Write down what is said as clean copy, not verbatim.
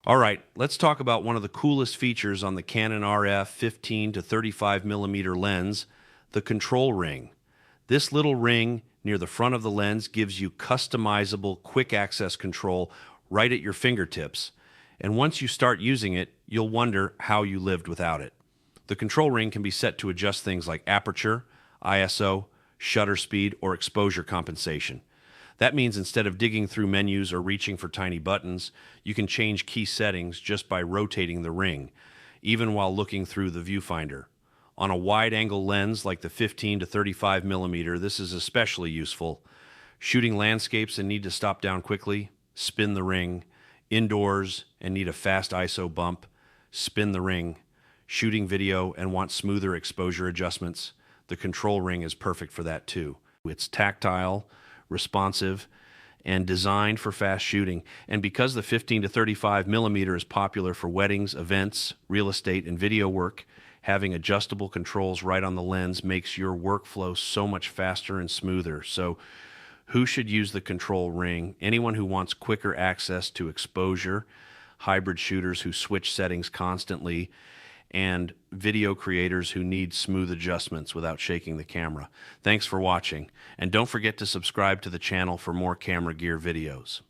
All right, let's talk about one of the coolest features on the Canon RF 15 to 35 millimeter lens, the control ring. This little ring near the front of the lens gives you customizable quick access control right at your fingertips. And once you start using it, you'll wonder how you lived without it. The control ring can be set to adjust things like aperture, ISO, shutter speed, or exposure compensation. That means instead of digging through menus or reaching for tiny buttons, you can change key settings just by rotating the ring, even while looking through the viewfinder. On a wide-angle lens like the 15 to 35 millimeter, this is especially useful. Shooting landscapes and need to stop down quickly, spin the ring. Indoors and need a fast ISO bump, spin the ring. Shooting video and want smoother exposure adjustments, the control ring is perfect for that too. It's tactile, responsive, and designed for fast shooting. And because the 15 to 35 millimeter is popular for weddings, events, real estate, and video work, having adjustable controls right on the lens makes your workflow so much faster and smoother. So who should use the control ring? Anyone who wants quicker access to exposure, hybrid shooters who switch settings constantly, and video creators who need smooth adjustments without shaking the camera. Thanks for watching, and don't forget to subscribe to the channel for more camera gear videos.